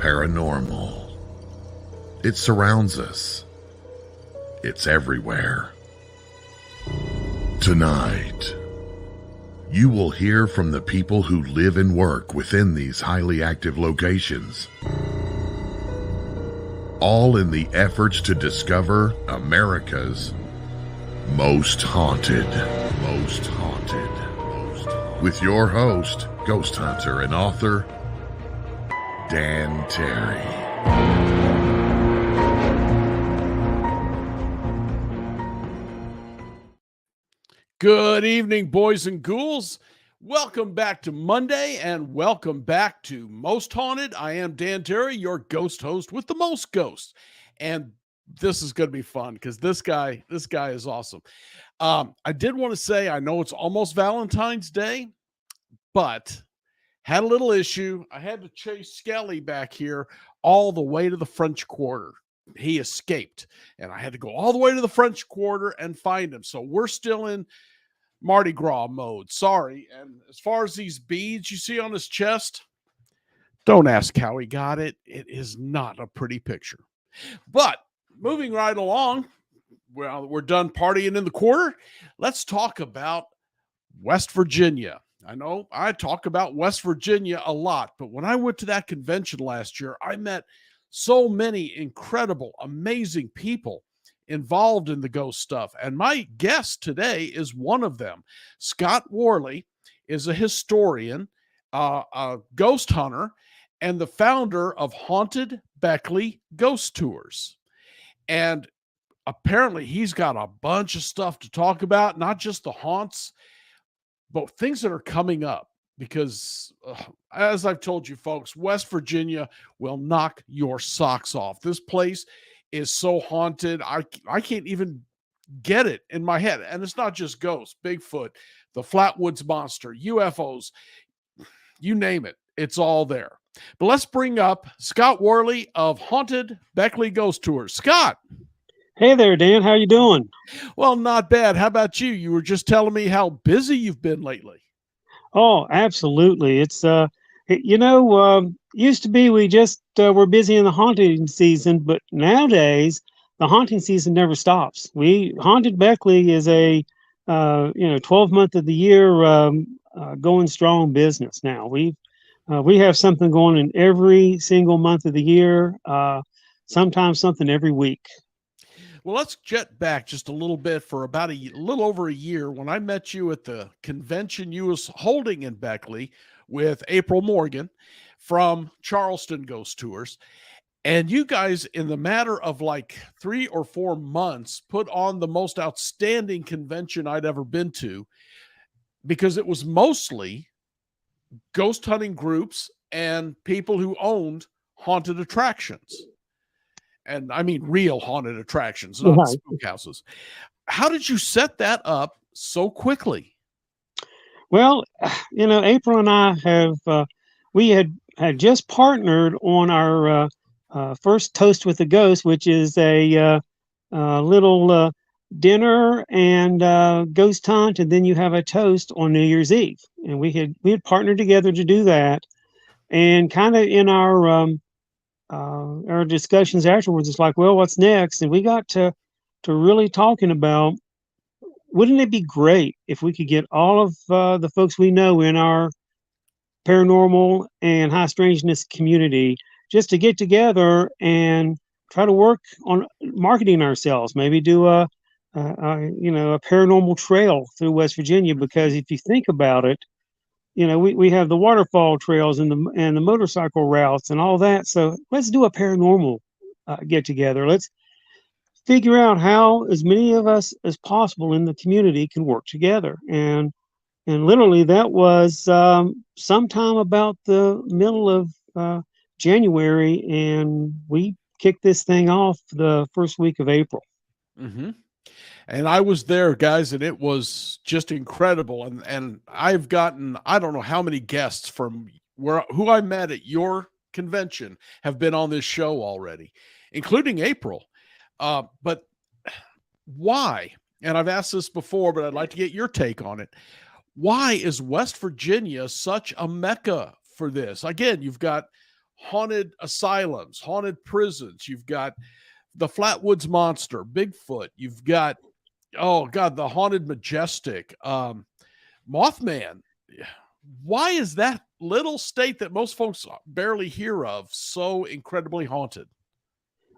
paranormal. It surrounds us. It's everywhere. Tonight, you will hear from the people who live and work within these highly active locations, all in the efforts to discover America's most haunted. With your host, ghost hunter and author, Dan Terry. Good evening, boys and ghouls. Welcome back to Monday and welcome back to Most Haunted. I am Dan Terry, your ghost host with the most ghosts. And this is going to be fun because this guy is awesome. I did want to say, I know it's almost Valentine's Day, but had a little issue. I had to chase Skelly back here all the way to the French Quarter. He escaped, and I had to go all the way to the French Quarter and find him. So we're still in Mardi Gras mode. Sorry. And as far as these beads you see on his chest, don't ask how he got it. It is not a pretty picture. But moving right along, well, we're done partying in the quarter. Let's talk about West Virginia. I know I talk about West Virginia a lot, but when I went to that convention last year, I met so many incredible, amazing people involved in the ghost stuff. And my guest today is one of them. Scott Worley is a historian, a ghost hunter, and the founder of Haunted Beckley Ghost Tours. And apparently he's got a bunch of stuff to talk about, not just the haunts, but things that are coming up. Because as I've told you folks, West Virginia will knock your socks off. This place is so haunted. I can't even get it in my head. And it's not just ghosts, Bigfoot, the Flatwoods Monster, UFOs, you name it. It's all there. But let's bring up Scott Worley of Haunted Beckley Ghost Tours. Scott. Hey there, Dan. How you doing? Well, not bad. How about you? You were just telling me how busy you've been lately. Oh, absolutely. It's used to be we just were busy in the haunting season, but nowadays the haunting season never stops. Haunted Beckley is a 12-month of the year going strong business now. We have something going in every single month of the year, sometimes something every week. Well, let's jet back just a little bit for about a little over a year when I met you at the convention you was holding in Beckley with April Morgan from Charleston Ghost Tours. And you guys, in the matter of like 3 or 4 months, put on the most outstanding convention I'd ever been to, because it was mostly ghost hunting groups and people who owned haunted attractions. And I mean real haunted attractions, not spook houses. How did you set that up so quickly? Well, April and I we had just partnered on our first Toast with the Ghost, which is a little dinner and ghost hunt, and then you have a toast on New Year's Eve. And we had partnered together to do that, and kind of in our discussions afterwards, it's like, well, what's next? And we got to really talking about, wouldn't it be great if we could get all of the folks we know in our paranormal and high strangeness community just to get together and try to work on marketing ourselves, maybe do a paranormal trail through West Virginia? Because if you think about it, we have the waterfall trails and the motorcycle routes and all that. So let's do a paranormal get together. Let's figure out how as many of us as possible in the community can work together. And literally that was sometime about the middle of January, and we kicked this thing off the first week of April. Mm-hmm. And I was there, guys, and it was just incredible. And I've gotten, I don't know how many guests from who I met at your convention have been on this show already, including April. But why? And I've asked this before, but I'd like to get your take on it. Why is West Virginia such a mecca for this? Again, you've got haunted asylums, haunted prisons. You've got the Flatwoods Monster, Bigfoot. You've got, oh God, the Haunted Majestic, Mothman. Why is that little state that most folks barely hear of so incredibly haunted?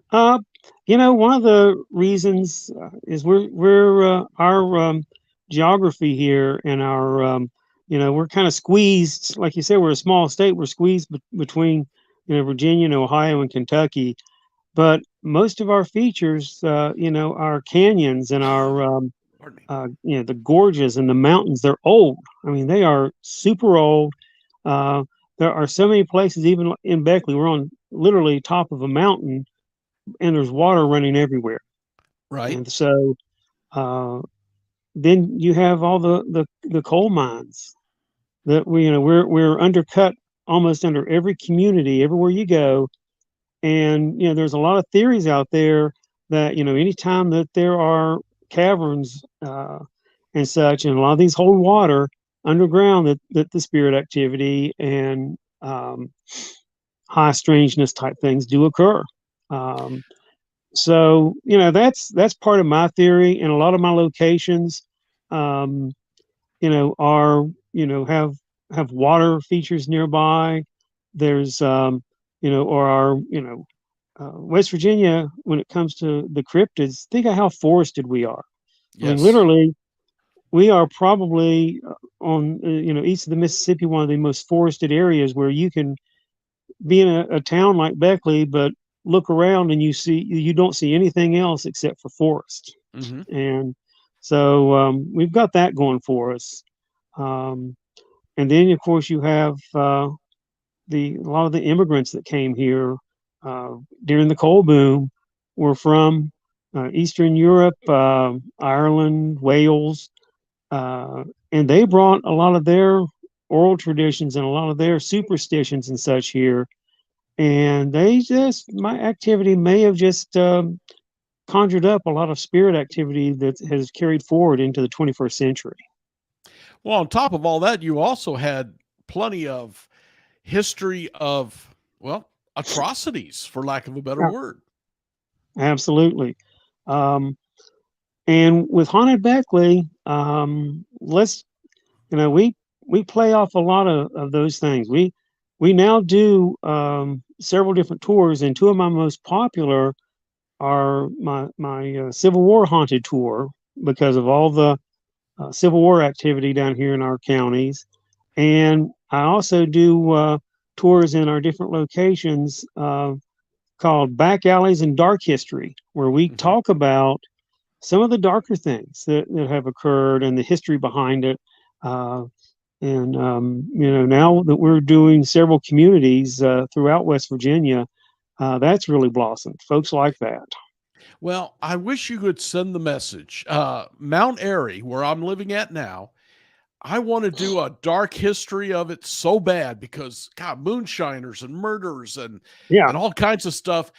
One of the reasons is we're our geography here and our we're kind of squeezed. Like you said, we're a small state. We're squeezed between Virginia and Ohio and Kentucky. But most of our features, our canyons and our the gorges and the mountains, they're old. I mean, they are super old. There are so many places, even in Beckley, we're on literally top of a mountain and there's water running everywhere. Right. And so then you have all the coal mines that we're undercut almost under every community, everywhere you go. And there's a lot of theories out there that anytime that there are caverns and such, and a lot of these hold water underground, that the spirit activity and high strangeness type things do occur. So that's part of my theory, and a lot of my locations, are have water features nearby. There's or our West Virginia, when it comes to the cryptids, think of how forested we are. Yes. I mean, literally, we are probably on east of the Mississippi, one of the most forested areas, where you can be in a town like Beckley, but look around and you don't see anything else except for forest. Mm-hmm. And so we've got that going for us. And then of course you have a lot of the immigrants that came here during the coal boom were from Eastern Europe, Ireland, Wales, and they brought a lot of their oral traditions and a lot of their superstitions and such here. And my activity may have just conjured up a lot of spirit activity that has carried forward into the 21st century. Well, on top of all that, you also had plenty of history of, atrocities, for lack of a better word. Absolutely. And with Haunted Beckley, we play off a lot of those things. We now do several different tours, and two of my most popular are my Civil War haunted tour, because of all the Civil War activity down here in our counties. And I also do tours in our different locations called Back Alleys and Dark History, where we talk about some of the darker things that have occurred and the history behind it. And now that we're doing several communities throughout West Virginia, that's really blossomed. Folks like that. Well, I wish you could send the message. Mount Airy, where I'm living at now, I want to do a dark history of it so bad, because God, moonshiners and murders and all kinds of stuff.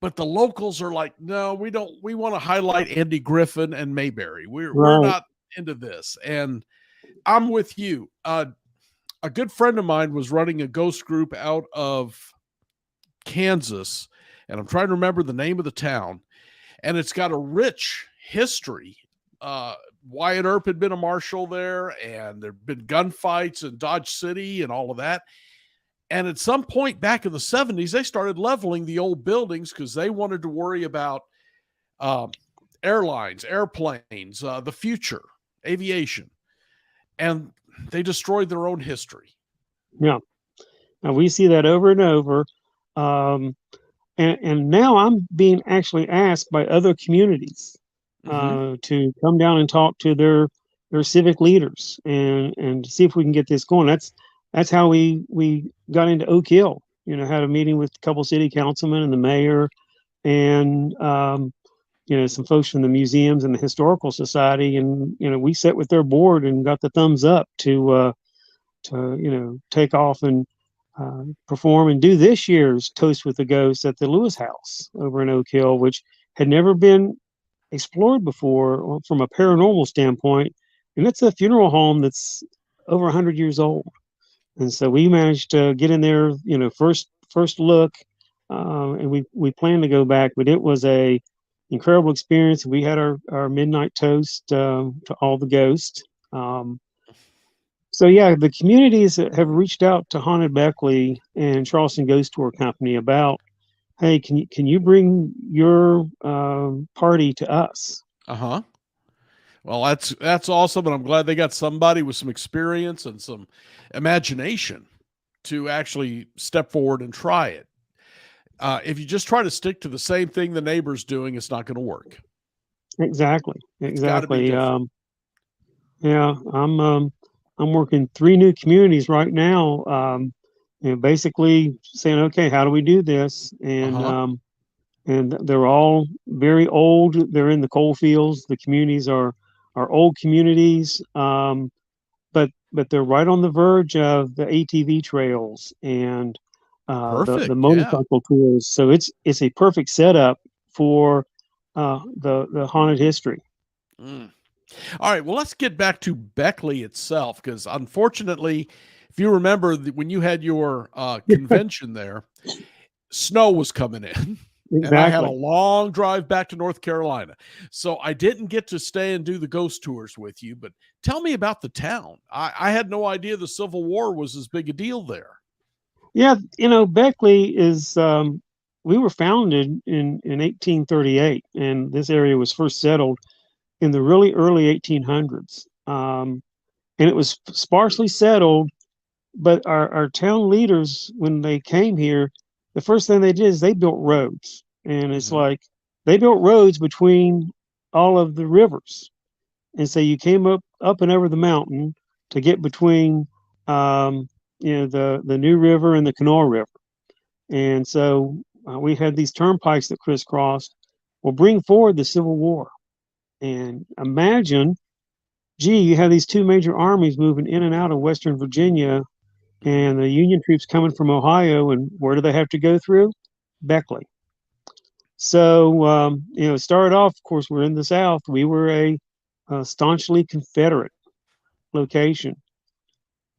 But the locals are like, no, we don't. We want to highlight Andy Griffin and Mayberry. We're not into this. And I'm with you. A good friend of mine was running a ghost group out of Kansas, and I'm trying to remember the name of the town. And it's got a rich history. Wyatt Earp had been a marshal there, and there'd been gunfights in Dodge City and all of that. And at some point back in the 70s, they started leveling the old buildings because they wanted to worry about airlines, airplanes, the future, aviation. And they destroyed their own history. Yeah. Now we see that over and over. And now I'm being actually asked by other communities to come down and talk to their civic leaders and see if we can get this going. That's how we got into Oak Hill. Had a meeting with a couple city councilmen and the mayor, and some folks from the museums and the historical society, and we sat with their board and got the thumbs up to take off and perform and do this year's Toast with the Ghosts at the Lewis House over in Oak Hill, which had never been explored before from a paranormal standpoint. And it's a funeral home that's over 100 years old. And so we managed to get in there, first first look, and we plan to go back. But it was a incredible experience. We had our midnight toast to all the ghosts. So yeah, the communities have reached out to Haunted Beckley and Charleston Ghost Tour Company about, hey, can you bring your party to us? Uh-huh. Well, that's awesome, and I'm glad they got somebody with some experience and some imagination to actually step forward and try it. If you just try to stick to the same thing the neighbor's doing, it's not going to work. Exactly. It's got to be different. Yeah, I'm working 3 new communities right now. Basically saying, okay, how do we do this? And they're all very old. They're in the coal fields. The communities are old communities, but they're right on the verge of the ATV trails and the Perfect. Yeah. motorcycle tours. So it's a perfect setup for the haunted history. Mm. All right. Well, let's get back to Beckley itself, because unfortunately, if you remember when you had your convention there, snow was coming in. And I had a Exactly. long drive back to North Carolina. So I didn't get to stay and do the ghost tours with you, but tell me about the town. I had no idea the Civil War was as big a deal there. Yeah, Beckley is. We were founded in 1838, and this area was first settled in the really early 1800s. And it was sparsely settled, but our town leaders, when they came here, the first thing they did is they built roads. And it's Mm-hmm. like they built roads between all of the rivers. And so you came up and over the mountain to get between um, the New River and the Kanawha River. And so we had these turnpikes that crisscrossed. Well, bring forward the Civil War. And imagine, gee, you have these 2 major armies moving in and out of Western Virginia, Mm-hmm. and the Union troops coming from Ohio. And where do they have to go through? Beckley. So, it started off, of course, we're in the South. We were a staunchly Confederate location.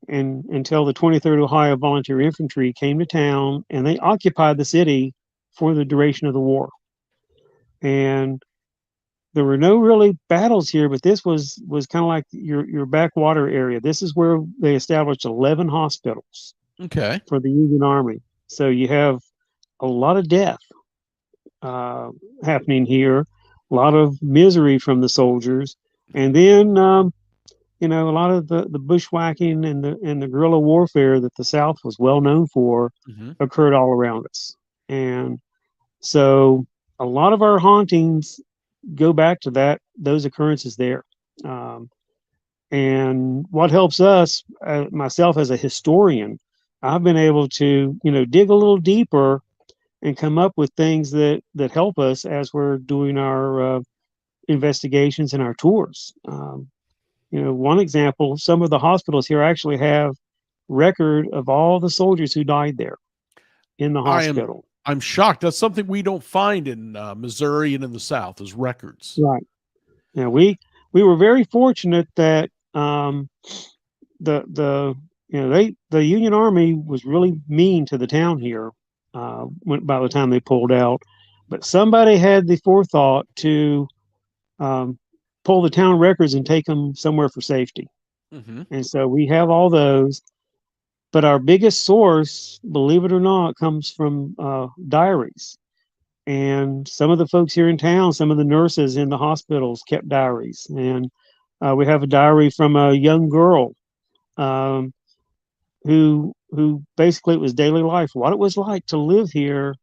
And until the 23rd Ohio Volunteer Infantry came to town and they occupied the city for the duration of the war. And there were no really battles here, but this was kind of like your backwater area. This is where they established 11 hospitals Okay. for the Union Army. So you have a lot of death uh, happening here, a lot of misery from the soldiers, and then a lot of the bushwhacking and the guerrilla warfare that the South was well known for Mm-hmm. occurred all around us. And so a lot of our hauntings go back to those occurrences there. Um, and what helps us, myself as a historian, I've been able to dig a little deeper and come up with things that help us as we're doing our investigations and our tours. One example, some of the hospitals here actually have record of all the soldiers who died there in the I am hospital. I'm shocked. That's something we don't find in Missouri and in the South is records. Right. Yeah, we were very fortunate that the the Union Army was really mean to the town here by the time they pulled out, but somebody had the forethought to um, pull the town records and take them somewhere for safety. Mm-hmm. And so we have all those. But our biggest source, believe it or not, comes from diaries. And some of the folks here in town, some of the nurses in the hospitals kept diaries. And we have a diary from a young girl um, who basically it was daily life, what it was like to live here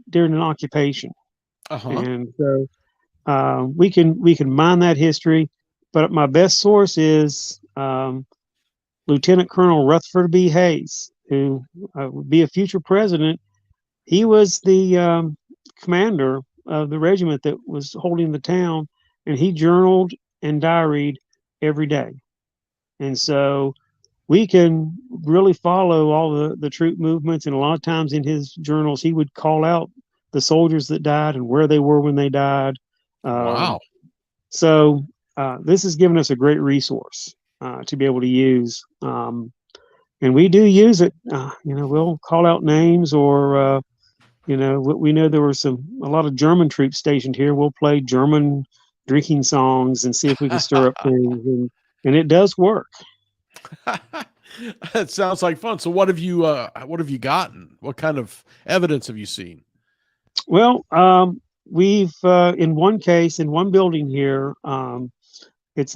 during an occupation. Uh-huh. And so we can mine that history. But my best source is Lieutenant Colonel Rutherford B. Hayes, who would be a future president. He was the commander of the regiment that was holding the town, and he journaled and diaried every day. And so we can really follow all the troop movements. And a lot of times in his journals, he would call out the soldiers that died and where they were when they died. Um, Wow. so this has given us a great resource to be able to use. we do use it. We'll call out names, or we know there were a lot of German troops stationed here. We'll play German drinking songs and see if we can stir up things, and it does work. That sounds like fun. So what have you gotten? What kind of evidence have you seen? Well, we've in one case, in one building here, it's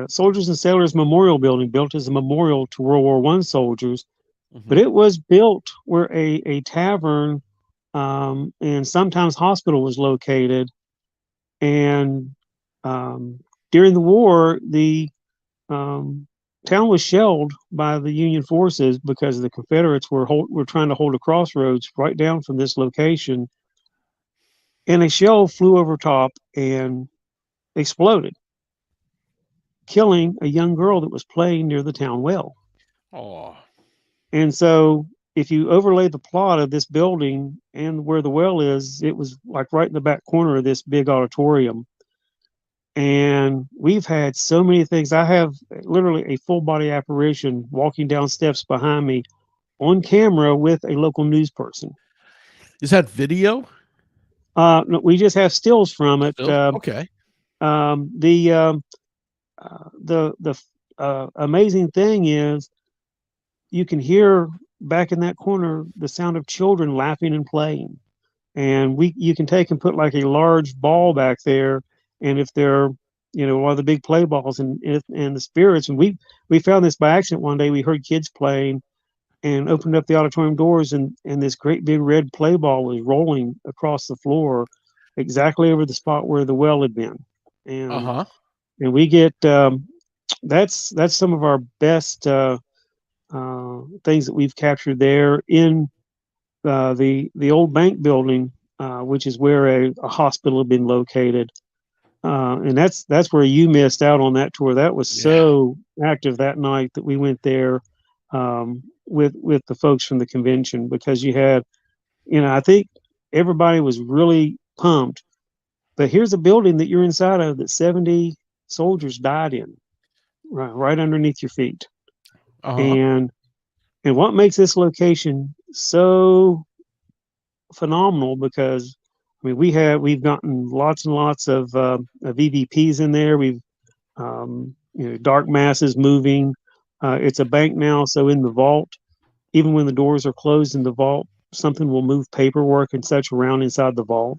Soldiers and Sailors Memorial Building, built as a memorial to World War I soldiers. But it was built where a tavern and sometimes hospital was located. And during the war, the town was shelled by the Union forces because the Confederates were trying to hold a crossroads right down from this location. And a shell flew over top and exploded, killing a young girl that was playing near the town well. Oh. And so if you overlay the plot of this building and where the well is, it was like right in the back corner of this big auditorium. And we've had so many things. I have literally a full body apparition walking down steps behind me on camera with a local news person. Is that video? No, we just have stills from it. Okay. The amazing thing is you can hear back in that corner the sound of children laughing and playing. And you can take and put like a large ball back there, and if they're one of the big play balls and the spirits, and we found this by accident one day. We heard kids playing and opened up the auditorium doors, and this great big red play ball was rolling across the floor exactly over the spot where the well had been. And we get that's some of our best things that we've captured there in the old bank building, which is where a hospital had been located. And that's where you missed out on that tour. That was so active that night that we went there with the folks from the convention, because you had, I think everybody was really pumped. But here's a building that you're inside of that 70 soldiers died in, right underneath your feet. And what makes this location so phenomenal, because we've gotten lots and lots of EVPs in there. We've dark masses moving. It's a bank now, so in the vault, even when the doors are closed in the vault, something will move paperwork and such around inside the vault.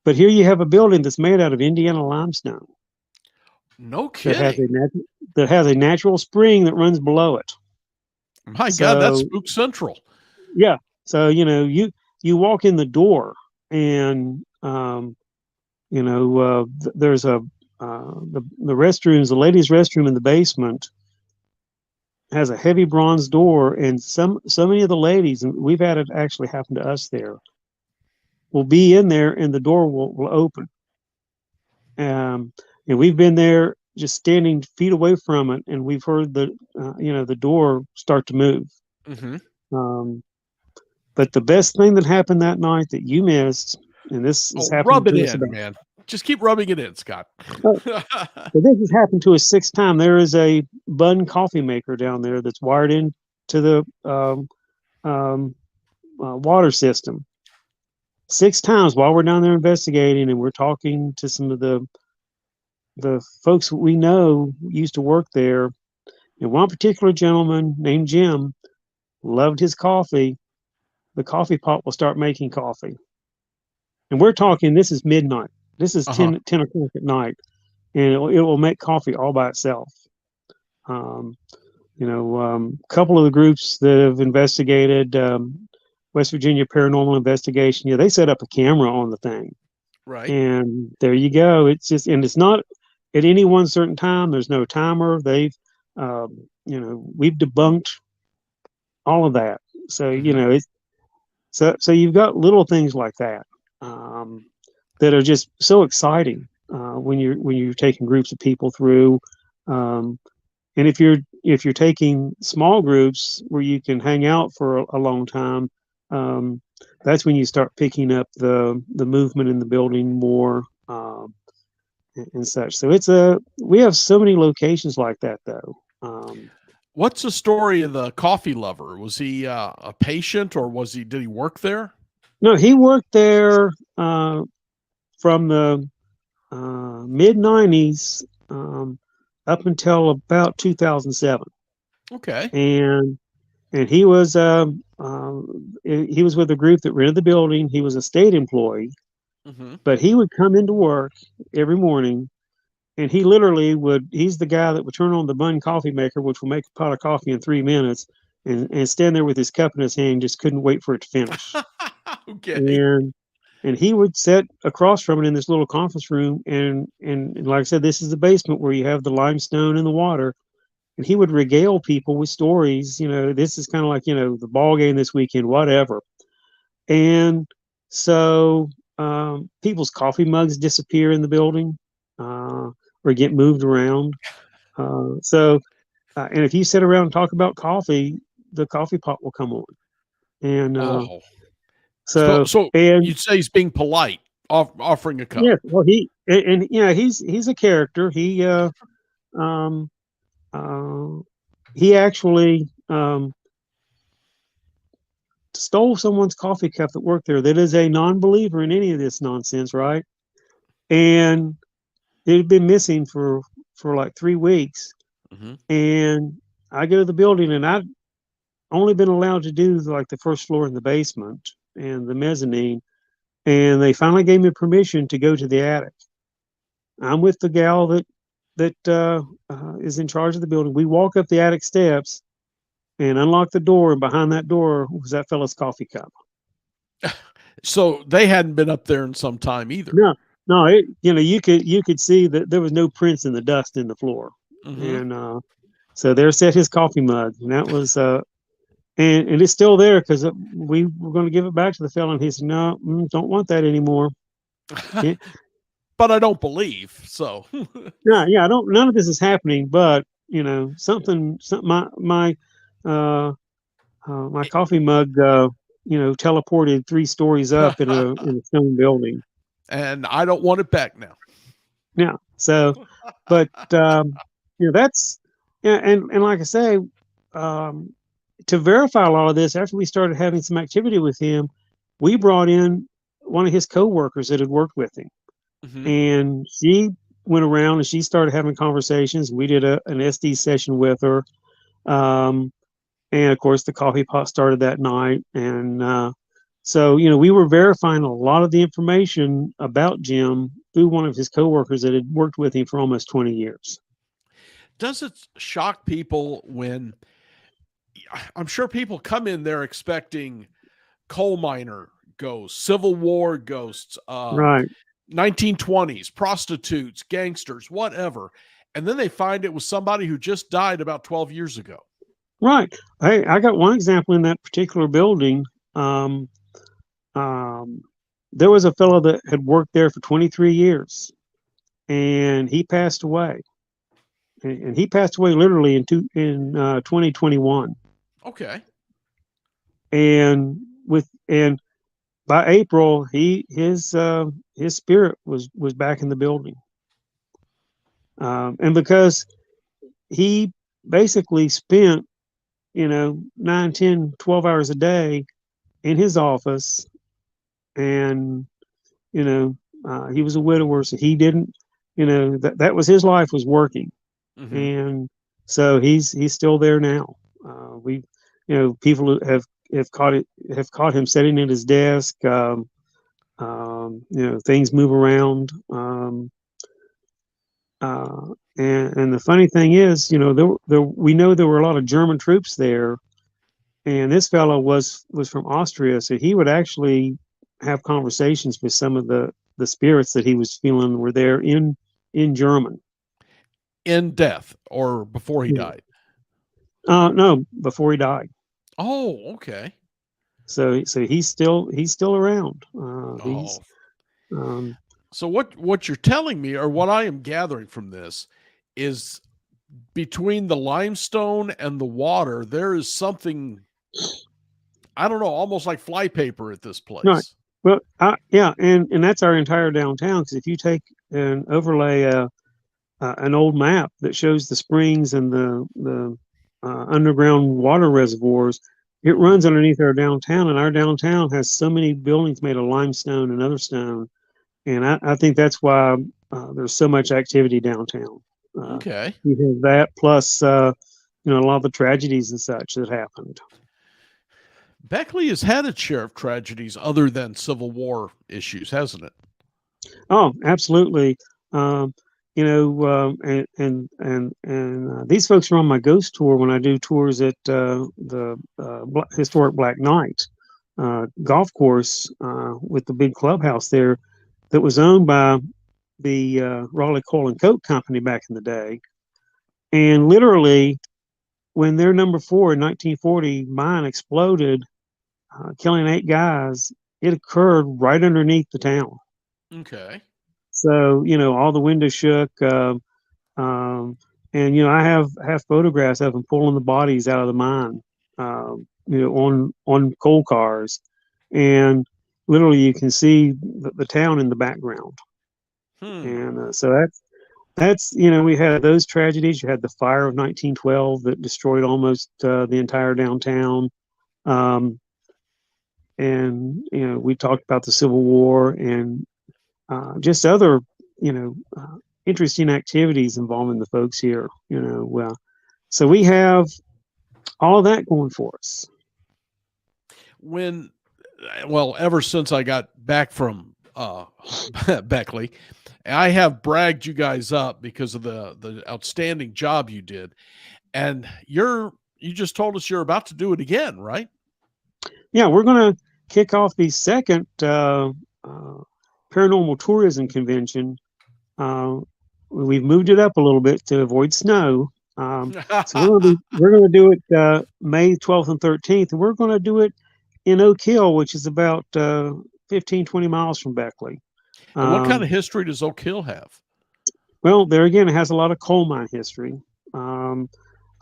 But here you have a building that's made out of Indiana limestone. No kidding. That has a natural spring that runs below it. My God, that's Spook Central. Yeah. So, you walk in the door, and, there's the restrooms, the ladies' restroom in the basement has a heavy bronze door, and so many of the ladies, and we've had it actually happen to us there, will be in there and the door will open. And we've been there just standing feet away from it, and we've heard the door start to move. But the best thing that happened that night that you missed, and this has happened rub it to us in, man. Just keep rubbing it in, Scott. But this has happened to us 6 times. There is a Bun coffee maker down there that's wired into the water system. 6 times while we're down there investigating, and we're talking to some of the folks that we know used to work there. And one particular gentleman named Jim loved his coffee. The coffee pot will start making coffee. And we're talking, this is midnight. This is 10 o'clock at night. And it will make coffee all by itself. Couple of the groups that have investigated, West Virginia Paranormal Investigation, they set up a camera on the thing. Right. And there you go. It's not at any one certain time. There's no timer. They've, we've debunked all of that. So, so you've got little things like that that are just so exciting when you're taking groups of people through. And if you're taking small groups where you can hang out for a long time, that's when you start picking up the movement in the building more and such. So we have so many locations like that, though. What's the story of the coffee lover? Was he a patient, or did he work there? No, he worked there from the mid '90s up until about 2007, Okay. and he was he was with a group that rented the building. He was a state employee, Hmm. but he would come into work every morning, and he literally would. He's the guy that would turn on the Bun coffee maker, which will make a pot of coffee in 3 minutes, and stand there with his cup in his hand, just couldn't wait for it to finish. Okay. And he would sit across from it in this little conference room, and like I said, this is the basement where you have the limestone and the water, and he would regale people with stories. This is kind of like, the ball game this weekend, whatever. And so people's coffee mugs disappear in the building, or get moved around. And if you sit around and talk about coffee, the coffee pot will come on. And Oh, so so and you'd say he's being polite, offering a cup. yeah, well, he's a character. Um, uh, he actually stole someone's coffee cup that worked there. That is a non-believer in any of this nonsense, right? And it had been missing for like 3 weeks. Hmm. And I go to the building, and I've only been allowed to do like the first floor and the basement and the mezzanine. And they finally gave me permission to go to the attic. I'm with the gal that is in charge of the building. We walk up the attic steps and unlock the door, and behind that door was that fellow's coffee cup. So they hadn't been up there in some time either. No, no, you could see that there was no prints in the dust in the floor, Hmm. and so there sat his coffee mug, and that was and it's still there because we were going to give it back to the fellow, and he said, "No, don't want that anymore." Yeah, But I don't believe so. yeah, I don't. None of this is happening, but something. Uh, my coffee mug, teleported 3 stories up in a stone building. And I don't want it back now. Yeah. So, but that's yeah, and like I say, um, to verify a lot of this, after we started having some activity with him, we brought in one of his coworkers that had worked with him, Hmm. and she went around and she started having conversations. We did an SD session with her. Um, and of course the coffee pot started that night, and so we were verifying a lot of the information about Jim through one of his coworkers that had worked with him for almost 20 years. Does it shock people when I'm sure people come in there expecting coal miner ghosts, Civil War ghosts, Right, 1920s, prostitutes, gangsters, whatever. And then they find it was somebody who just died about 12 years ago. right. Hey, I got one example in that particular building. um, um, there was a fellow that had worked there for 23 years, and he passed away, and he passed away literally in 2021. Okay. And by April, his spirit was back in the building, and because he basically spent 9, 10, 12 hours a day in his office, and he was a widower, so he didn't, that was his life, was working. Hmm. And so he's still there now. We People have caught him sitting at his desk. Things move around. And the funny thing is, we know there were a lot of German troops there, and this fellow was from Austria, so he would actually have conversations with some of the spirits that he was feeling were there in German. In death or before he died? No, before he died. Oh, okay. So he's still around. He's Oh. um, So what you're telling me, or what I am gathering from this, is between the limestone and the water, there is something, I don't know, almost like flypaper at this right. place. Well, yeah, and that's our entire downtown. Because if you take and overlay an old map that shows the springs and the underground water reservoirs. It Mhm. runs underneath our downtown, and our downtown has so many buildings made of limestone and other stone. And I think that's why there's so much activity downtown. Uh, Okay. you have that plus, a lot of the tragedies and such that happened. Beckley has had its share of tragedies other than Civil War issues, hasn't it? Oh, absolutely. Um, and these folks are on my ghost tour when I do tours at the historic Black Knight golf course with the big clubhouse there that was owned by the Raleigh Coal and Coke Company back in the day. And literally, when their number four in 1940 mine exploded, killing 8 guys, it occurred right underneath the town. Okay. So all the windows shook, um, and I have photographs of them pulling the bodies out of the mine, on coal cars, and literally you can see the town in the background. Hmm. And so that's we had those tragedies. You had the fire of 1912 that destroyed almost the entire downtown. Um, and we talked about the Civil War and just other you know interesting activities involving the folks here. So we have all of that going for us. When, well, ever since I got back from Beckley, I have bragged you guys up because of the outstanding job you did, and you just told us you're about to do it again, right? Yeah, we're going to kick off the second paranormal tourism convention. Uh, we've moved it up a little bit to avoid snow. So we're going to do it May 12th and 13th, and we're going to do it in Oak Hill, which is about 15-20 miles from Beckley. And what kind Um, of history does Oak Hill have? well, there again, it has a lot of coal mine history. Um,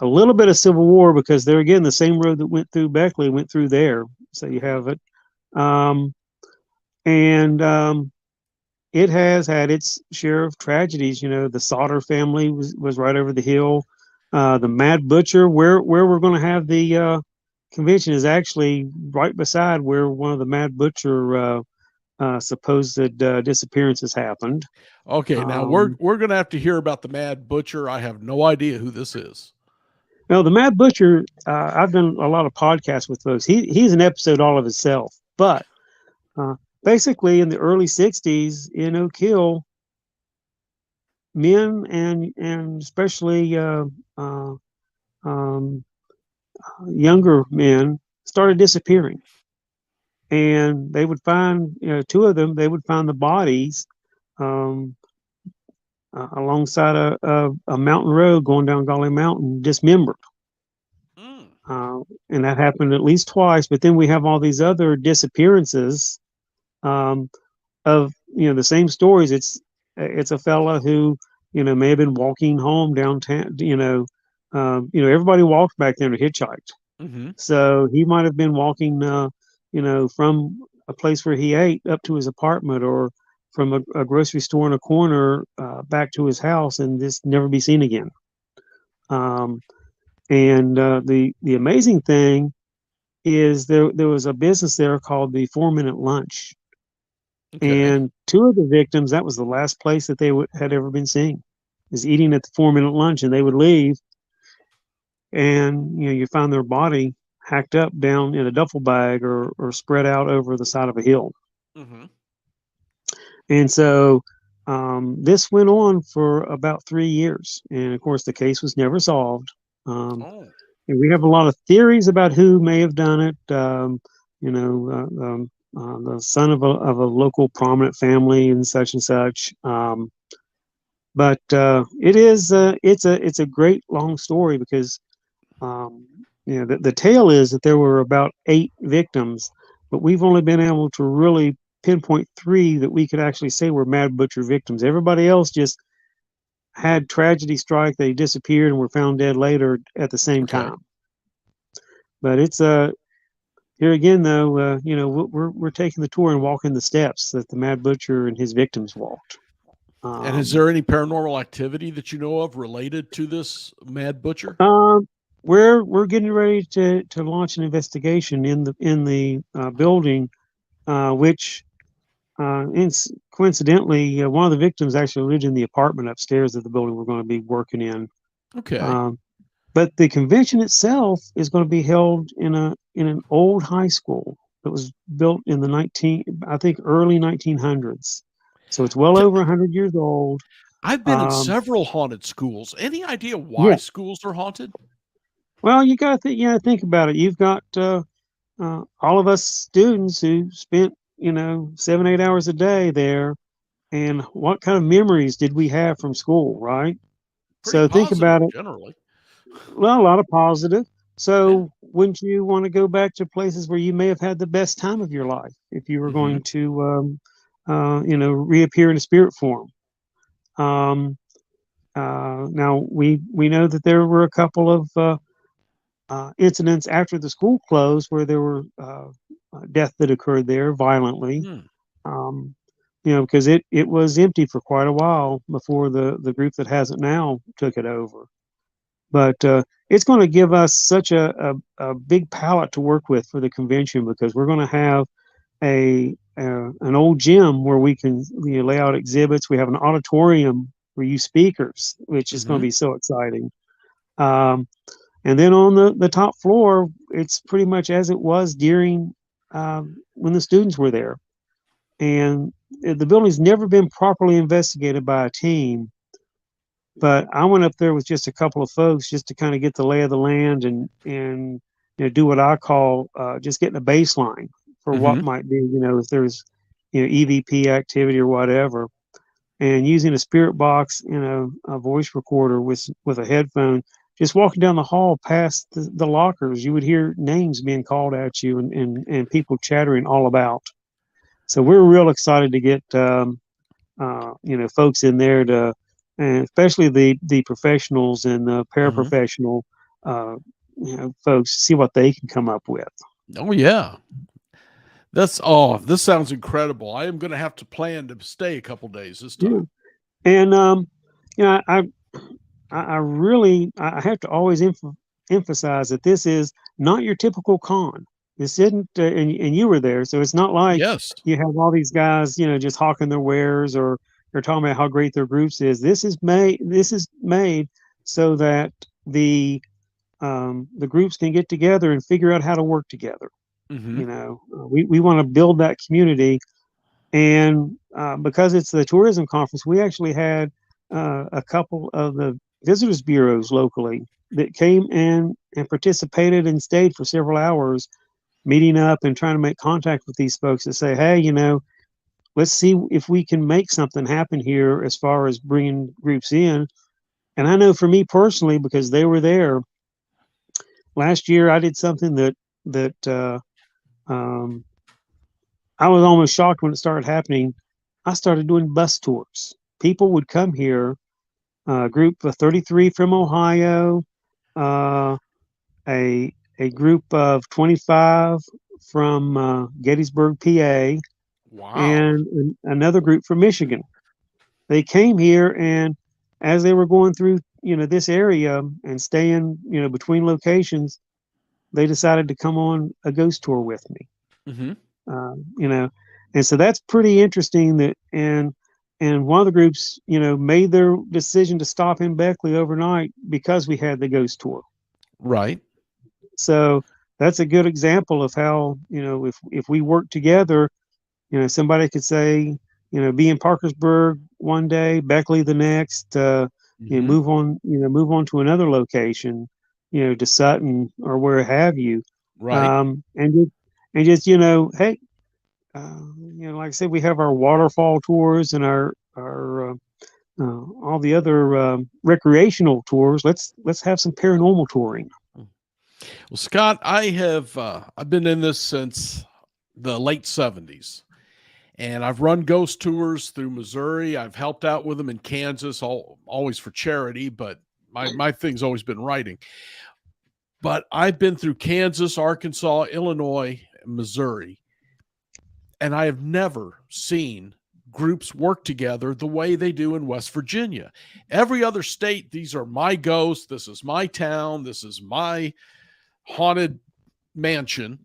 a little bit of Civil War because there again, the same road that went through Beckley went through there. So you Mhm. have it. Um, and it has had its share of tragedies. The Sauter family was right over the hill. The Mad Butcher, where we're going to have the convention, is actually right beside where one of the Mad Butcher supposed disappearances happened. Okay, now Um, we're gonna have to hear about the Mad Butcher. I have no idea who this is. well, the Mad Butcher, I've done a lot of podcasts with folks. He's an episode all of himself, but uh, basically in the early '60s in Oak Hill, men and especially uh, um, younger men started disappearing, and they would find two of them. They would find the bodies um, alongside a mountain road going down Golly Mountain, dismembered. Mm. Uh, and that happened at least twice. But then we have all these other disappearances um, of the same stories. It's a fella who may have been walking home downtown. Everybody walked back there and hitchhiked. Hmm. So he might have been walking, from a place where he ate up to his apartment, or from a grocery store in a corner back to his house, and just never be seen again. Um, and the amazing thing is there was a business there called the 4 Minute Lunch, Okay. and two of the victims, that was the last place that they had ever been seen, is eating at the 4 Minute Lunch, and they would leave, and you find their body hacked up down in a duffel bag, or spread out over the side of a hill. Hmm. And so this went on for about 3 years, and of course the case was never solved. um, Oh, and we have a lot of theories about who may have done it. The son of a local prominent family and such. But it's a great long story because um, the tale is that there were about 8 victims, but we've only been able to really pinpoint 3 that we could actually say were Mad Butcher victims. Everybody else just had tragedy strike; they disappeared and were found dead later at the same okay. time. But it's here again, though. We're taking the tour and walking the steps that the Mad Butcher and his victims walked. And is Um, there any paranormal activity that you know of related to this Mad Butcher? um, we're getting ready to launch an investigation in the building, which coincidentally, one of the victims actually lived in the apartment upstairs of the building we're going to be working in. Okay. Um, but the convention itself is going to be held in an old high school that was built in the early 1900s. So it's well T- over 100 years old. I've been in Um, several haunted schools. Any idea why yeah. schools are haunted? Well, you got to think about it. You've got all of us students who spent 7 8 hours a day there, and what kind of memories did we have from school, right? Pretty So think positive about it. generally. Well, a lot of positive. Yeah. So wouldn't you want to go back to places where you may have had the best time of your life if you were Hmm. going to, reappear in a spirit form? Um, Now we know that there were a couple of incidents after the school closed where there were death that occurred there violently. Hmm. Um, because it was empty for quite a while before the group that has it now took it over. But it's going to give us such a big palette to work with for the convention because we're going to have an old gym where we can lay out exhibits. We have an auditorium for you speakers, which is going to Hmm. be so exciting. Um, and then on the top floor, it's pretty much as it was during when the students were there. And the building's never been properly investigated by a team. But I went up there with just a couple of folks just to kind of get the lay of the land and do what I call just getting a baseline for what Hmm. might be, if there's EVP activity or whatever, and using a spirit box and a voice recorder with a headphone. Just walking down the hall past the lockers, you would hear names being called at you and people chattering all about. So we're real excited to get folks in there and especially the professionals and the Hmm. paraprofessional folks see what they can come up with. Oh yeah. This sounds incredible. I am going to have to plan to stay a couple days this Yeah, time. and you know, I really I have to always emphasize that this is not your typical con. This isn't, and you were there, so it's not like Yes. you have all these guys, just hawking their wares or they're talking about how great their groups is. This is made so that the groups can get together and figure out how to work together. Hmm. We want to build that community, and because it's the tourism conference, we actually had a couple of the visitors bureaus locally that came and participated and stayed for several hours, meeting up and trying to make contact with these folks to say, hey, let's see if we can make something happen here as far as bringing groups in. And I know for me personally, because they were there last year, I did something that um, I was almost shocked when it started happening. I started doing bus tours. People would come here, a group of 33 from Ohio, uh, a a group of 25 from Gettysburg, PA, Wow. and another group from Michigan. They came here, and as they were going through, this area and staying, between locations, they decided to come on a ghost tour with me. Hmm. um, you know, and so that's pretty interesting. And one of the groups, made their decision to stop in Beckley overnight because we had the ghost tour. Right. So that's a good example of how if we work together, somebody could say, be in Parkersburg one day, Beckley the next, Hmm. move on to another location, to Sutton or where have you, Right. and just hey, like I said, we have our waterfall tours and our all the other recreational tours. Let's have some paranormal touring. Well, Scott, I've been in this since the late 70s. And I've run ghost tours through Missouri. I've helped out with them in Kansas, always for charity, but my thing's always been writing. But I've been through Kansas, Arkansas, Illinois, Missouri, and I have never seen groups work together the way they do in West Virginia. Every other state, these are my ghosts. This is my town. This is my haunted mansion,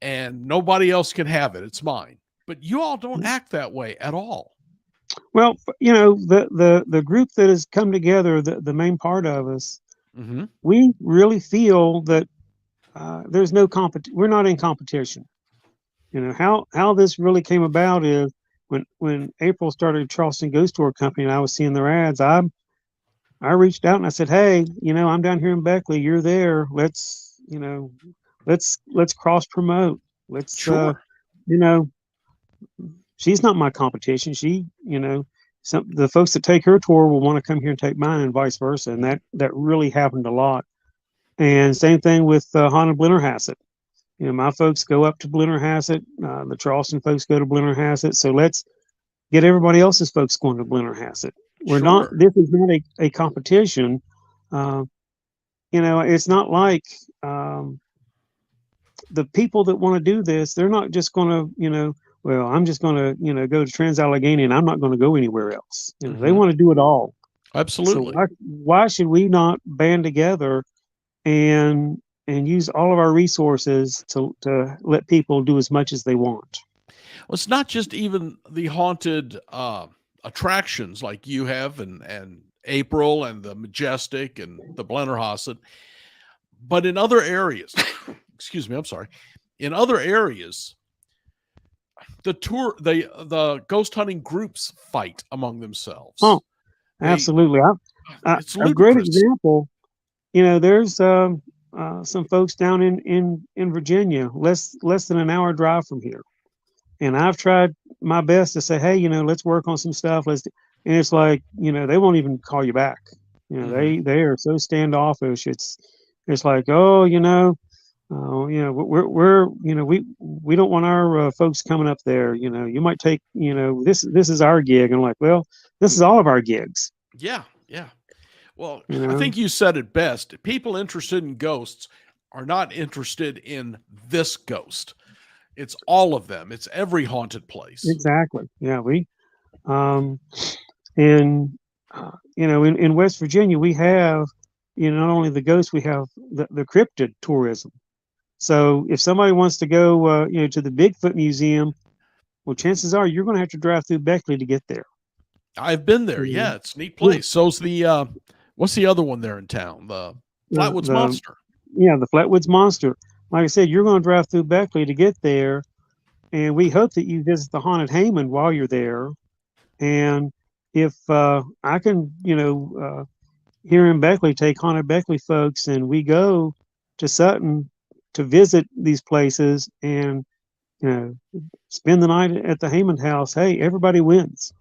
and nobody else can have it. It's mine. But you all don't act that way at all. Well, the group that has come together, the main part of us, we really feel that there's no we're not in competition. How this really came about is when April started Charleston Ghost Tour Company and I was seeing their ads, I reached out and I said, hey, I'm down here in Beckley, you're there. Let's cross promote. Let's sure. She's not my competition. The folks that take her tour will want to come here and take mine and vice versa. And that really happened a lot. And same thing with Haunted Blennerhassett. My folks go up to Blennerhassett. The Charleston folks go to Blennerhassett. So let's get everybody else's folks going to Blennerhassett. This is not a competition. It's not like the people that want to do this, they're not just going to, well, I'm just going to, go to Trans-Allegheny and I'm not going to go anywhere else. They want to do it all. Absolutely. So why should we not band together and use all of our resources to let people do as much as they want? Well, it's not just even the haunted attractions like you have and April and the Majestic and the Blennerhassett, but in other areas, excuse me, I'm sorry, in other areas, the ghost hunting groups fight among themselves. Oh, absolutely. It's a great example. There's some folks down in Virginia, less than an hour drive from here. And I've tried my best to say, hey, let's work on some stuff. And it's like, they won't even call you back. They are so standoffish. It's like, oh, we're we don't want our folks coming up there. You might take, this is our gig. And I'm like, well, this is all of our gigs. Yeah. Yeah. Well, I think you said it best. People interested in ghosts are not interested in this ghost. It's all of them. It's every haunted place. Exactly. Yeah. In West Virginia, we have, not only the ghosts, we have the cryptid tourism. So if somebody wants to go, to the Bigfoot Museum, well, chances are you're going to have to drive through Beckley to get there. I've been there. Yeah, it's a neat place. Yeah. So's the what's the other one there in town? The Flatwoods Monster. Yeah, the Flatwoods Monster. Like I said, you're going to drive through Beckley to get there, and we hope that you visit the Haunted Heyman while you're there. And if I can, here in Beckley, take Haunted Beckley folks, and we go to Sutton to visit these places and, spend the night at the Heyman house, hey, everybody wins.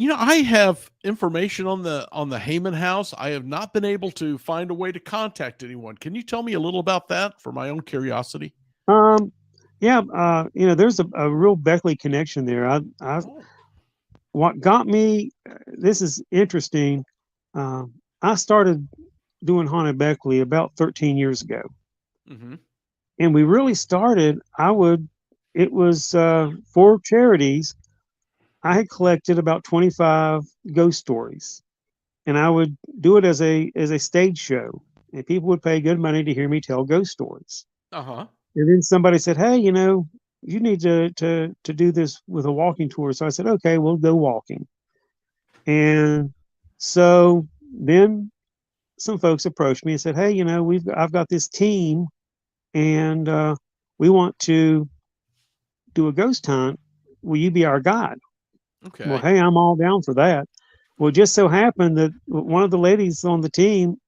I have information on the Heyman house. I have not been able to find a way to contact anyone. Can you tell me a little about that for my own curiosity? Yeah, there's a real Beckley connection there. What got me, this is interesting. I started doing Haunted Beckley about 13 years ago. And we really started, it was for charities. I had collected about 25 ghost stories, and I would do it as a stage show, and people would pay good money to hear me tell ghost stories. And then somebody said, hey, you need to do this with a walking tour. So I said, okay, we'll go walking. And so then some folks approached me and said, hey, I've got this team, and we want to do a ghost hunt. Will you be our guide? Okay. Well, hey, I'm all down for that. Well, it just so happened that one of the ladies on the team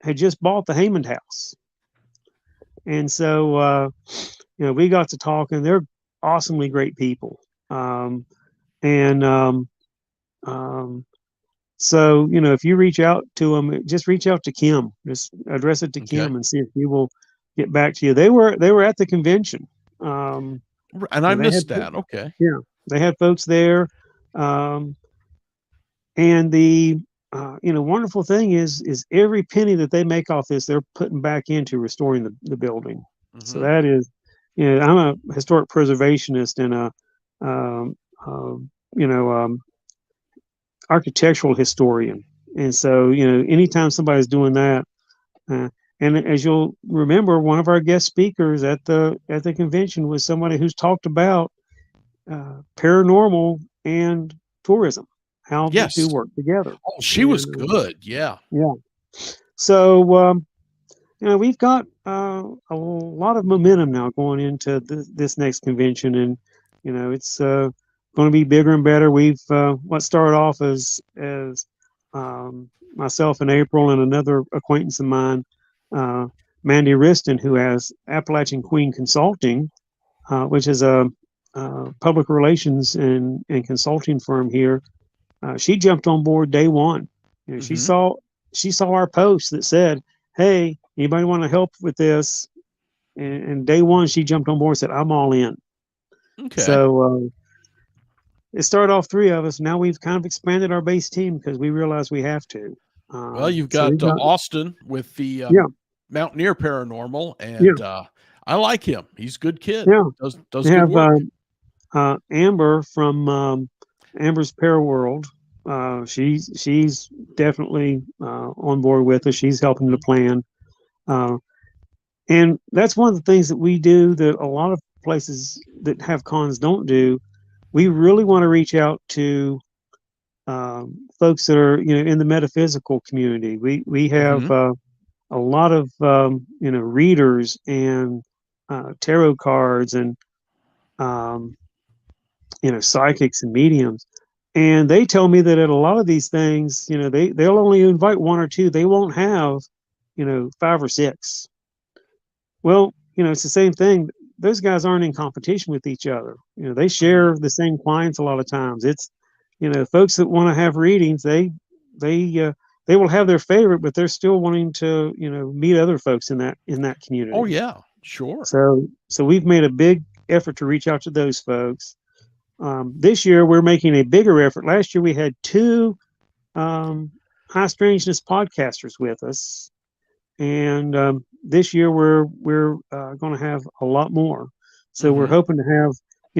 had just bought the Heyman house. And so, we got to talking. They're awesomely great people. So, if you reach out to them, just reach out to Kim. Just address it to Kim and see if he will get back to you. They were at the convention. And I missed that. Okay. Yeah. They had folks there. And the wonderful thing is every penny that they make off this, they're putting back into restoring the building. So that is, I'm a historic preservationist and you know, architectural historian. And so, anytime somebody's doing that, and as you'll remember, one of our guest speakers at the convention was somebody who's talked about paranormal and tourism, how the two Yes. work together. Oh, she was And good. Yeah. yeah, so we've got a lot of momentum now going into this next convention, and it's going to be bigger and better. We've what started off as myself and April and another acquaintance of mine, uh, Mandy Riston, who has Appalachian Queen Consulting, which is a public relations and consulting firm here. She jumped on board day one. She Hmm. saw our post that said, "Hey, anybody want to help with this?" And day one, she jumped on board and said, "I'm all in." Okay. So it started off three of us. Now we've kind of expanded our base team because we realize we have to. Well, you've So got we've got Austin with the yeah, Mountaineer Paranormal, yeah, and I like him. He's a good kid. yeah. Does We good have work. Amber from Amber's Paraworld. She's definitely on board with us. She's helping to Mhm. plan. Uh, And that's one of the things that we do that a lot of places that have cons don't do. We really want to reach out to folks that are, in the metaphysical community. We have Mhm. a lot of readers and tarot cards and um, psychics and mediums, and they tell me that at a lot of these things, they'll only invite one or two. They won't have, five or six. Well, it's the same thing. Those guys aren't in competition with each other. They Mhm. share the same clients a lot of times. It's, folks that want to have readings, they they will have their favorite, but they're still wanting to, meet other folks in that Oh community. yeah, sure. So we've made a big effort to reach out to those folks. This year we're making a bigger effort. Last year we had two um, high strangeness podcasters with us, and this year we're going to have a lot more. So we're Mhm. hoping to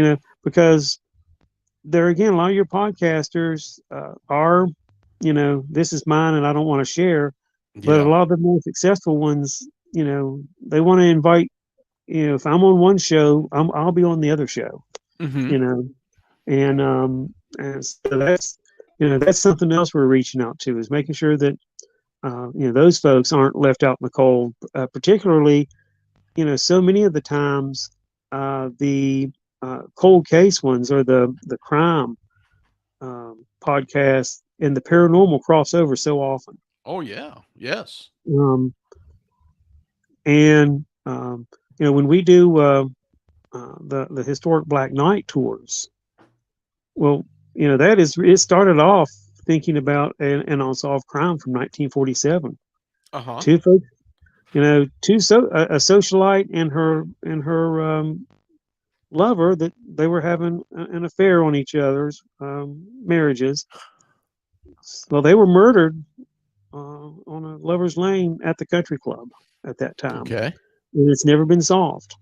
have, because there again, a lot of your podcasters are, this is mine and I don't want to share. But a Yeah. lot of the more successful ones, they want to invite. If I'm on one show, I'll be on the other show. Mhm. You know, and so that's something else we're reaching out to, is making sure that those folks aren't left out in the cold. Particularly, so many of the times, the cold case ones or the crime podcasts and the paranormal cross over so often. Oh yeah. Yes. Um, and when we do the historic Black Knight tours, well, it started off thinking about an unsolved crime from 1947. Uh-huh. Two folks, a socialite and her lover, that they were having an affair on each other's marriages. Well, they were murdered on a lover's lane at the country club at that time, Okay. and it's never been solved.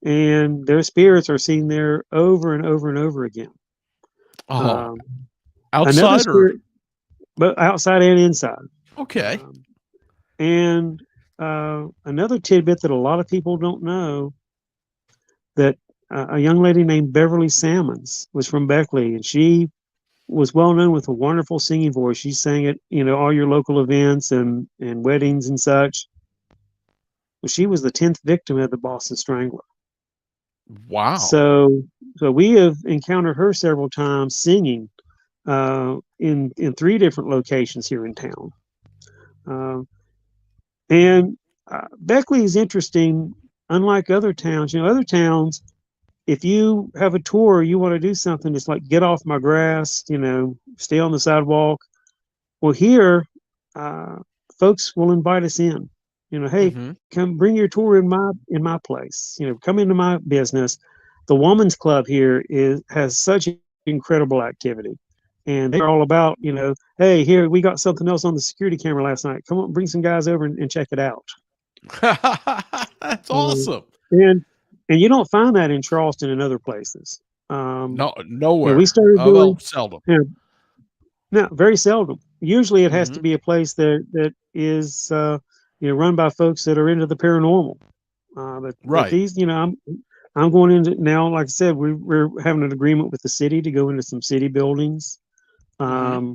And their spirits are seen there over and over and over again. Oh, Um, Another outside or spirit, but outside and inside. okay. Um, and another tidbit that a lot of people don't know, that a young lady named Beverly Salmons was from Beckley, and she was well known with a wonderful singing voice. She sang at all your local events and weddings and such. Well, she was the 10th victim of the Boston Strangler. Wow. So we have encountered her several times singing in three different locations here in town. Uh, and Beckley is interesting. Unlike other towns, other towns, if you have a tour, you want to do something, it's like, get off my grass, stay on the sidewalk. Well, here, uh, folks will invite us in. Hey, Mhm. come bring your tour in my place. Come into my business. The Woman's Club here has such incredible activity, and they're all about, hey, here we got something else on the security camera last night. Come on, bring some guys over and check it out. That's Um, awesome. and and you don't find that in Charleston and other places. No, We nowhere. started Well, doing, seldom. you know, no, very seldom. Usually it has to Hmm. be a place that is, run by folks that are into the paranormal. But Right. these, I'm going into now, like I said, we're having an agreement with the city to go into some city buildings. Hmm.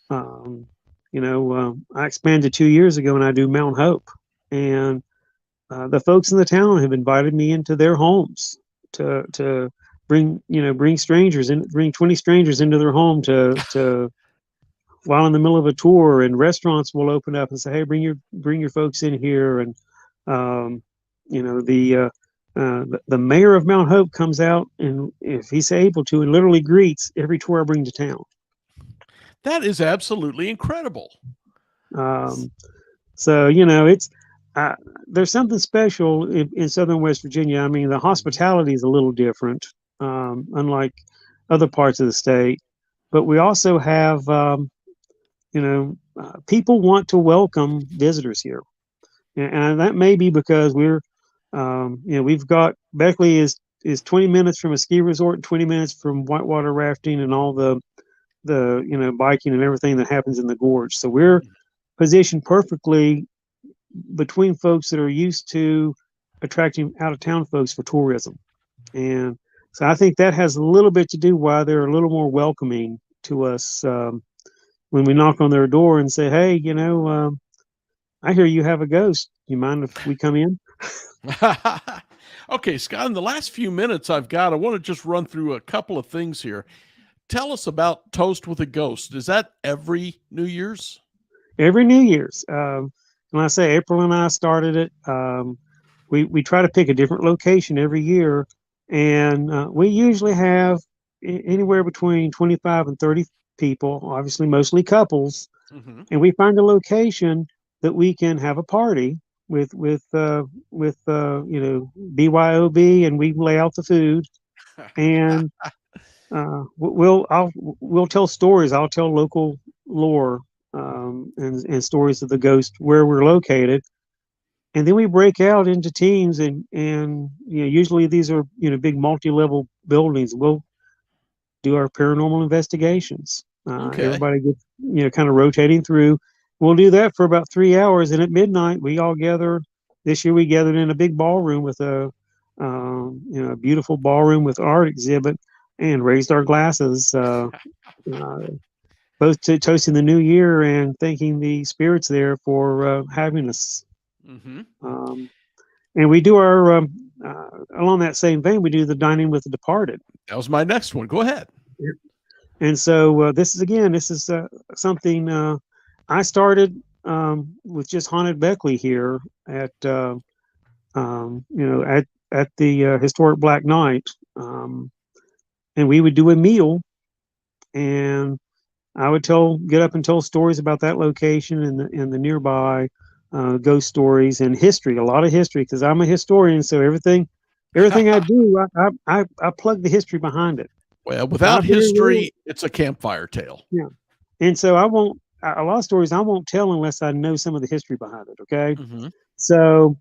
Um, I expanded 2 years ago and I do Mount Hope. And the folks in the town have invited me into their homes to bring strangers in, bring 20 strangers into their home to while in the middle of a tour, and restaurants will open up and say, hey, bring your folks in here. And um, you know the mayor of Mount Hope comes out, and if he's able to, and literally greets every tour I bring to town. That is absolutely incredible. um, so it's uh, there's something special in southern West Virginia. I mean, the hospitality is a little different, unlike other parts of the state, but we also have people want to welcome visitors here. And that may be because we've got Beckley is 20 minutes from a ski resort and 20 minutes from whitewater rafting and all the biking and everything that happens in the gorge. So we're positioned perfectly between folks that are used to attracting out of town folks for tourism. And so I think that has a little bit to do why they're a little more welcoming to us when we knock on their door and say, hey, I hear you have a ghost. You mind if we come in? Okay, Scott, in the last few minutes I want to just run through a couple of things here. Tell us about Toast with a Ghost. Is that every New Year's? Every New Year's. When I say April and I started it, we try to pick a different location every year, and we usually have anywhere between 25 and 30 people, obviously mostly couples, Hmm. and we find a location that we can have a party with BYOB, and we lay out the food, and we'll tell stories. I'll tell local lore, and stories of the ghost where we're located, and then we break out into teams, and usually these are big multi-level buildings. We'll do our paranormal investigations. Okay. Everybody gets kind of rotating through. We'll do that for about 3 hours, and at midnight we all gather. This year we gathered in a big ballroom with a beautiful ballroom with art exhibit, and raised our glasses, uh, both to toasting the new year and thanking the spirits there for having us. Hmm. Um, and we do our along that same vein, we do the dining with the departed. That was my next one. Go ahead. And so this is something I started with just Haunted Beckley here at at the historic Black Knight, and we would do a meal, and I would get up and tell stories about that location and the nearby ghost stories and history, a lot of history, because I'm a historian. So everything I do, I plug the history behind it. Well, I without very rarely, history, it's a campfire tale. yeah. And so I won't a lot of stories I won't tell unless I know some of the history behind it. Okay, Hmm. so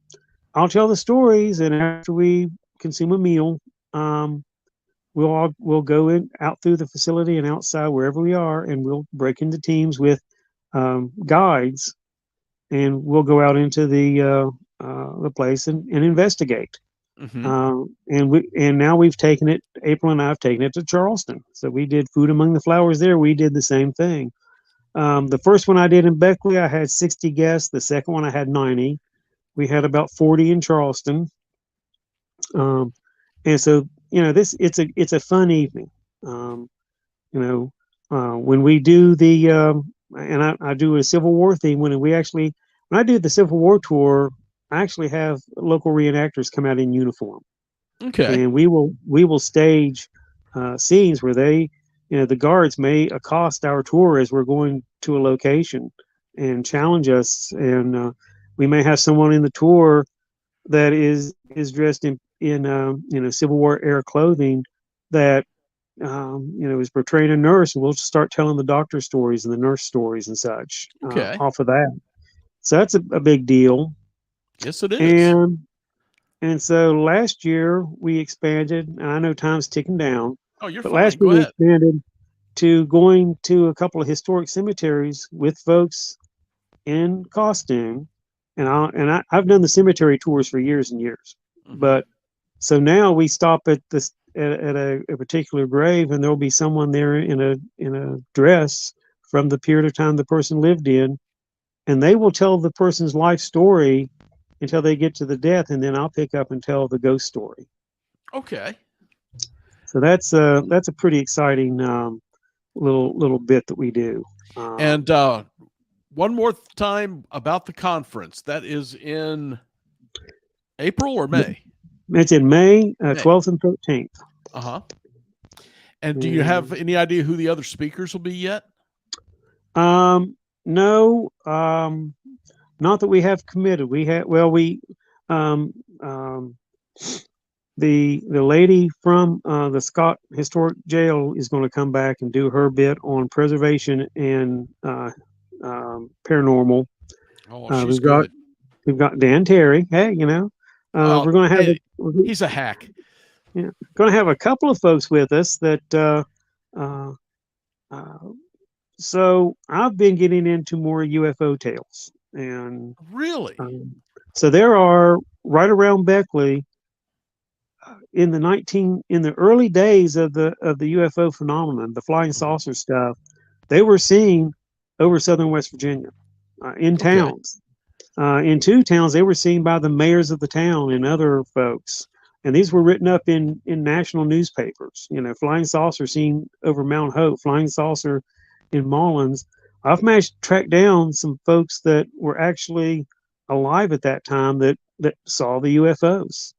I'll tell the stories, and after we consume a meal, um, we'll go in out through the facility and outside wherever we are, and we'll break into teams with guides, and we'll go out into the place and investigate. Hmm. And now we've taken it. April and I have taken it to Charleston. So we did Food Among the Flowers there. We did the same thing. The first one I did in Beckley, I had 60 guests. The second one I had 90. We had about 40 in Charleston. Um, and so this it's a fun evening. Um, when we do the and I do a Civil War theme when I do the Civil War tour, I actually have local reenactors come out in uniform, Okay. and we will stage scenes where the guards may accost our tour as we're going to a location and challenge us, and we may have someone in the tour that is dressed in Civil War era clothing that is portraying a nurse, and we'll start telling the doctor stories and the nurse stories and such Okay. off of that. So that's a big deal. Yes, it is. And And so last year we expanded, and I know time's ticking down, Oh, you're but fine. last year Go we ahead. expanded to going to a couple of historic cemeteries with folks in costume. And I've done the cemetery tours for years and years. Hmm. But so now we stop at this at a particular grave, and there'll be someone there in a dress from the period of time the person lived in, and they will tell the person's life story until they get to the death, and then I'll pick up and tell the ghost story. Okay. So that's a pretty exciting little bit that we do. And one more time about the conference. That is in April or May? It's in May May. 12th and 13th. Uh-huh. And do you have any idea who the other speakers will be yet? No, not that we have committed. We have um, um, the lady from the Scott Historic Jail is going to come back and do her bit on preservation and paranormal. Oh, she's We've got good. Dan Terry. Hey, Oh, we're going to have hey, he's a hack. going to have a couple of folks with us that. Uh, uh, so I've been getting into more UFO tales, and Really? so there are right around Beckley in the early days of the UFO phenomenon, the flying saucer stuff. They were seen over southern West Virginia in Okay. towns. In two towns, they were seen by the mayors of the town and other folks. And these were written up in national newspapers. Flying saucer seen over Mount Hope, flying saucer in Mullins. I've managed to track down some folks that were actually alive at that time that saw the UFOs.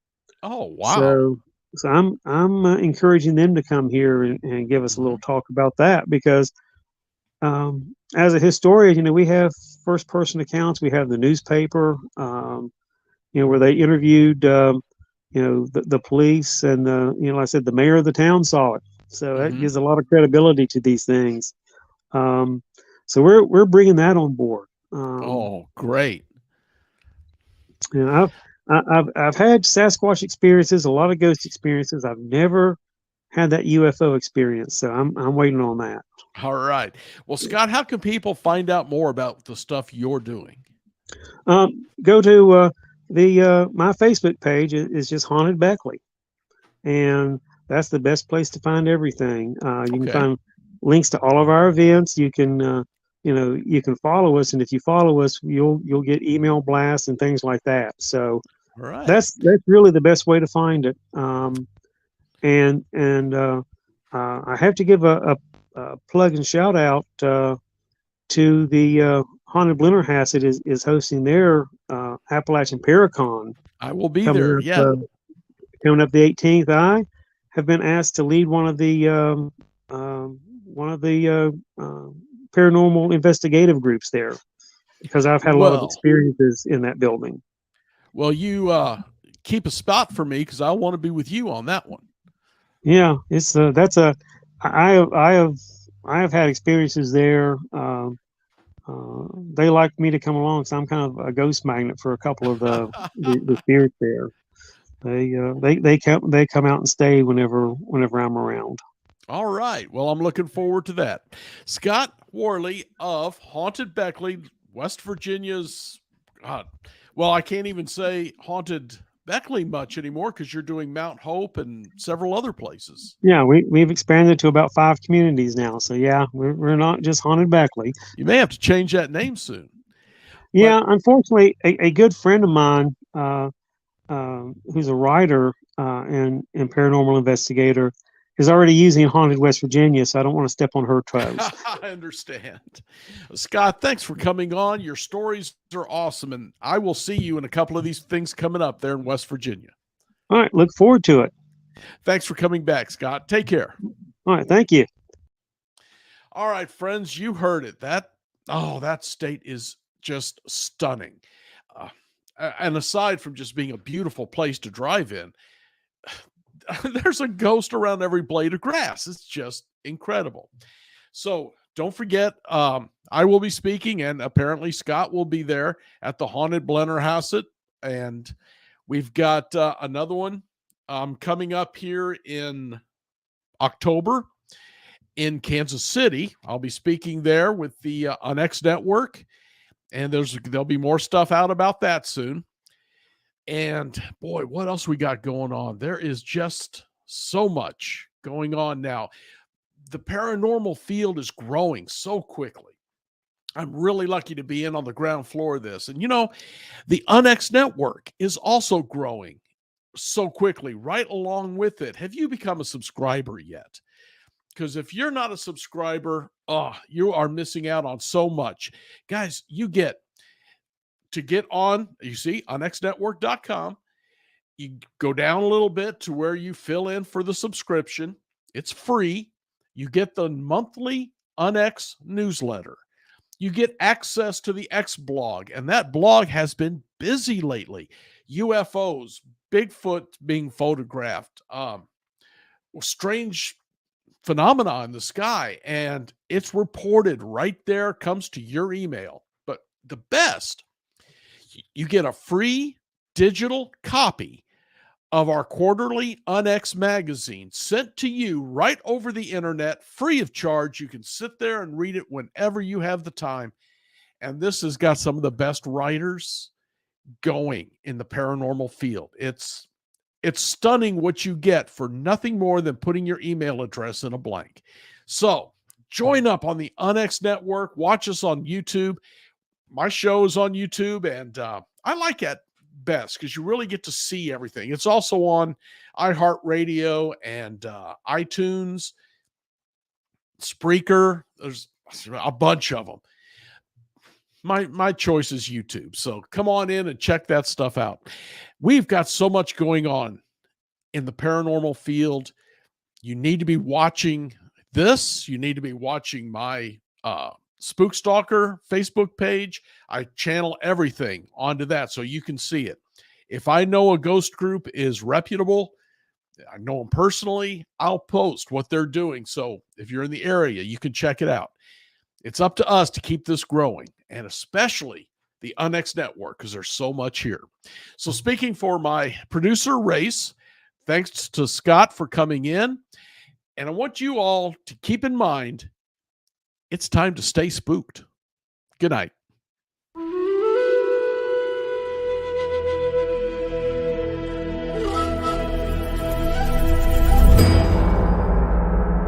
Oh, wow. So, I'm encouraging them to come here and give us a little talk about that because as a historian, we have first person accounts. We have the newspaper, where they interviewed, the police and like I said, the mayor of the town saw it. So that Mm-hmm. gives a lot of credibility to these things. So we're bringing that on board. Oh, great. I've had Sasquatch experiences, a lot of ghost experiences. I've never had that UFO experience, so I'm waiting on that. All right. Well, Scott, how can people find out more about the stuff you're doing? Go to the my Facebook page is just Haunted Beckley, and that's the best place to find everything. You can Okay. find links to all of our events. You can you can follow us, and if you follow us, you'll get email blasts and things like that. So All right. that's really the best way to find it. And I have to give a plug and shout out to the Haunted Blennerhassett is hosting their Appalachian Paracon I will be coming there. up Yeah. coming up the 18th. I have been asked to lead one of the paranormal investigative groups there because I've had a lot of Well, experiences in that building. you keep a spot for me because I want to be with you on that one. Yeah, it's that's a I have had experiences there. They like me to come along, so I'm kind of a ghost magnet for a couple of the spirits there. They come out and stay whenever I'm around. All right. Well, I'm looking forward to that. Scott Worley of Haunted Beckley, West Virginia's. God, well, I can't even say Haunted Beckley much anymore because you're doing Mount Hope and several other places. Yeah, we've expanded to about 5 communities now. So yeah, we're not just Haunted Beckley. You may have to change that name soon. Yeah, unfortunately, a good friend of mine who's a writer and paranormal investigator is already using Haunted West Virginia, so I don't want to step on her toes. I understand. Scott, thanks for coming on. Your stories are awesome, and I will see you in a couple of these things coming up there in West Virginia. All right, look forward to it. Thanks for coming back, Scott. Take care. All right, thank you. All right, friends, you heard it. That state is just stunning. And aside from just being a beautiful place to drive in, there's a ghost around every blade of grass. It's just incredible. So don't forget, I will be speaking, and apparently Scott will be there at the Haunted Blennerhassett, and We've got another one coming up here in October in Kansas City. I'll be speaking there with the UNX Network, and there'll be more stuff out about that soon. And boy, what else we got going on? There is just so much going on now. The paranormal field is growing so quickly. I'm really lucky to be in on the ground floor of this. And the UNX Network is also growing so quickly right along with it. Have you become a subscriber yet? Because if you're not a subscriber, you are missing out on so much. Guys, you get on, you see, unxnetwork.com. You go down a little bit to where you fill in for the subscription. It's free. You get the monthly UNX newsletter. You get access to the X blog, and that blog has been busy lately. UFOs, Bigfoot being photographed, strange phenomena in the sky, and it's reported right there, comes to your email. But the best, you get a free digital copy of our quarterly UNX magazine sent to you right over the internet, free of charge. You can sit there and read it whenever you have the time. And this has got some of the best writers going in the paranormal field. It's stunning what you get for nothing more than putting your email address in a blank. So join up on the UNX Network. Watch us on YouTube. My show is on YouTube, and I like it best because you really get to see everything. It's also on iHeartRadio and iTunes, Spreaker. There's a bunch of them. My choice is YouTube. So come on in and check that stuff out. We've got so much going on in the paranormal field. You need to be watching this. You need to be watching my Spook Stalker Facebook page. I channel everything onto that so you can see it. If I know a ghost group is reputable, I know them personally, I'll post what they're doing. So if you're in the area, you can check it out. It's up to us to keep this growing, and especially the UNX Network, because there's so much here. So speaking for my producer, Race, thanks to Scott for coming in. And I want you all to keep in mind, it's time to stay spooked. Good night.